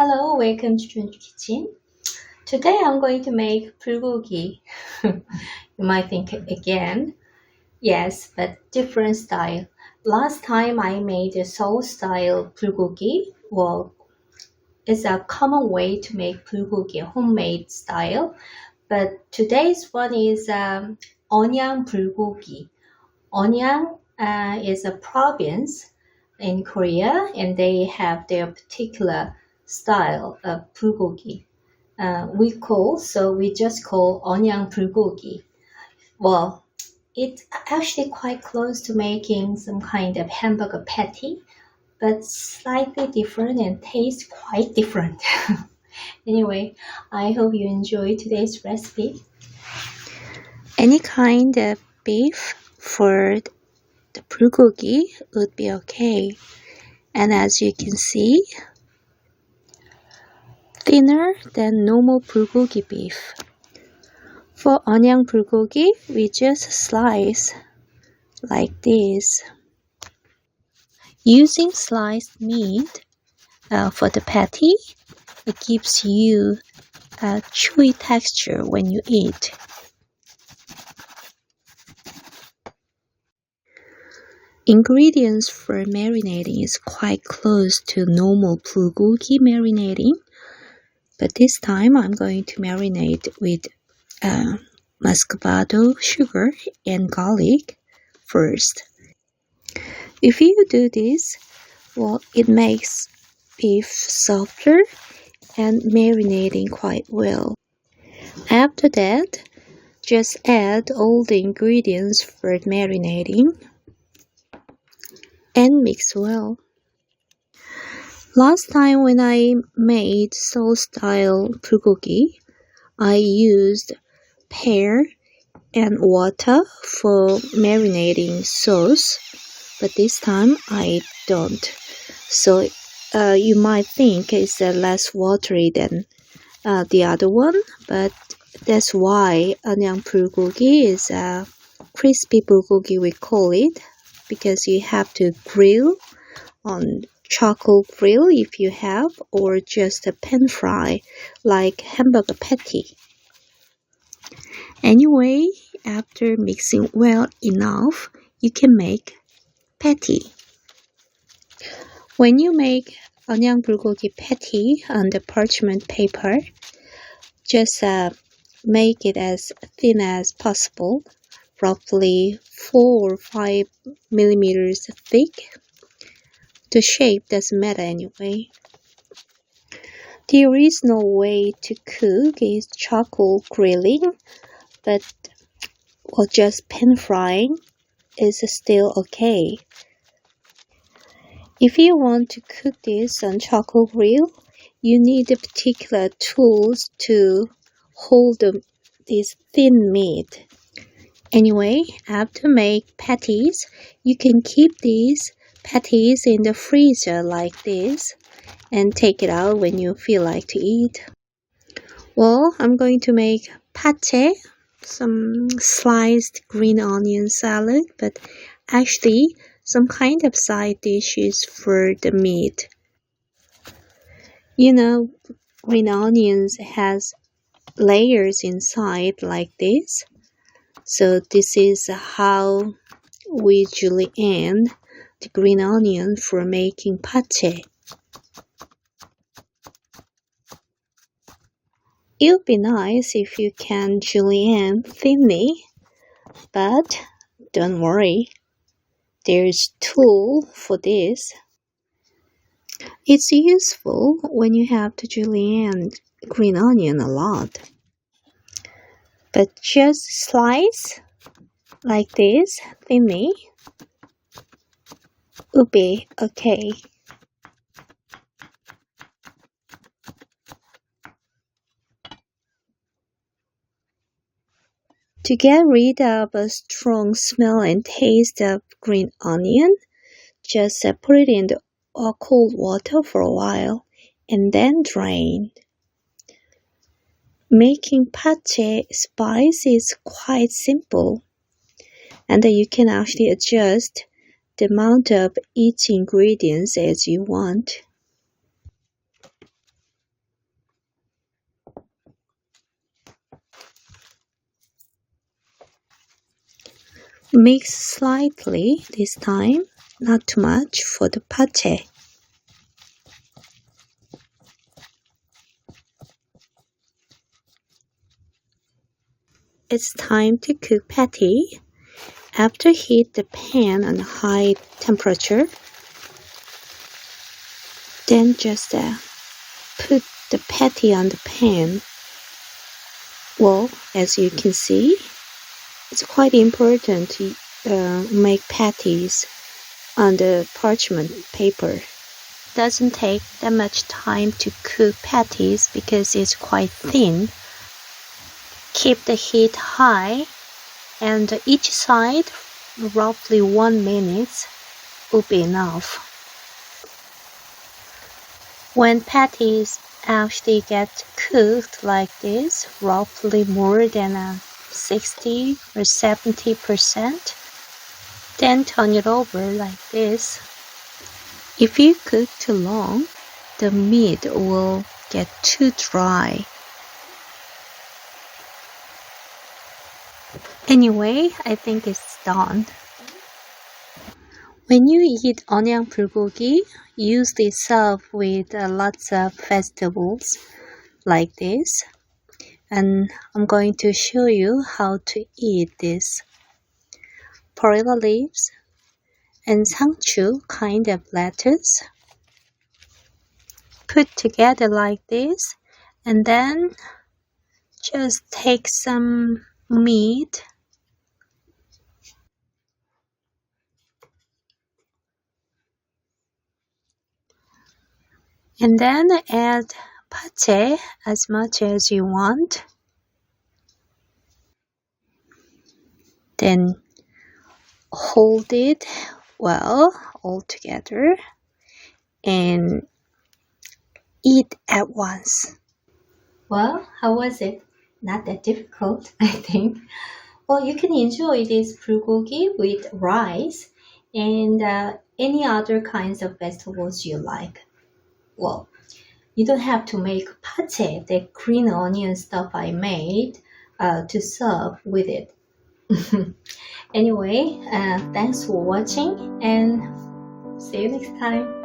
Hello, welcome to Jun's Kitchen. Today I'm going to make bulgogi. You might think again, yes, but different style. Last time I made a Seoul style bulgogi. Well, it's a common way to make bulgogi, homemade style. But today's one is Eonyang Bulgogi. Eonyang is a province in Korea, and they have their particular style of bulgogi. We just call Eonyang Bulgogi. Well, it's actually quite close to making some kind of hamburger patty, but slightly different and tastes quite different. Anyway, I hope you enjoy today's recipe. Any kind of beef for the bulgogi would be okay. And as you can see, thinner than normal bulgogi beef. For Eonyang bulgogi, we just slice like this. Using sliced meat for the patty, it gives you a chewy texture when you eat. Ingredients for marinating is quite close to normal bulgogi marinating, but this time I'm going to marinate with muscovado sugar and garlic first. If you do this, well, it makes beef softer and marinating quite well. After that, just add all the ingredients for marinating and mix well. Last time when I made Seoul style bulgogi, I used pear and water for marinating sauce, but this time I don't. So you might think it's less watery than the other one, but that's why Eonyang bulgogi is a crispy bulgogi, we call it, because you have to grill on charcoal grill if you have, or just a pan fry like hamburger patty. Anyway, after mixing well enough, you can make patty. When you make Eonyang bulgogi patty on the parchment paper, just make it as thin as possible, roughly 4 or 5 millimeters thick. The shape doesn't matter anyway. The original way to cook is charcoal grilling, but just pan frying is still okay. If you want to cook this on charcoal grill, you need particular tools to hold this thin meat. Anyway, after make patties, you can keep these patties in the freezer like this and take it out when you feel like to eat. Well, I'm going to make pate, some sliced green onion salad, but actually some kind of side dishes for the meat. You know, green onions has layers inside like this. So this is how we julienne the green onion for making pate. It would be nice if you can julienne thinly, but don't worry, there's tool for this. It's useful when you have to julienne green onion a lot. But just slice like this thinly would be okay. To get rid of a strong smell and taste of green onion, just put it in the cold water for a while and then drain. Making pate spice is quite simple, and you can actually adjust the amount of each ingredients as you want. Mix slightly this time, not too much for the pate. It's time to cook patty. After heat the pan on high temperature, then just put the patty on the pan. Well, as you can see, it's quite important to make patties on the parchment paper. Doesn't take that much time to cook patties because it's quite thin. Keep the heat high and each side roughly 1 minute will be enough. When patties actually get cooked like this, roughly more than 60 or 70%, then turn it over like this. If you cook too long, the meat will get too dry. Anyway, I think it's done. When you eat Eonyang Bulgogi, usually serve with lots of vegetables like this. And I'm going to show you how to eat this. Perilla leaves and sangchu kind of lettuce. Put together like this, and then just take some meat and then add pate as much as you want. Then hold it well all together and eat at once. Well, how was it? Not that difficult, I think. Well, you can enjoy this bulgogi with rice and any other kinds of vegetables you like. Well, you don't have to make pate, the green onion stuff I made, to serve with it. Anyway, thanks for watching and see you next time.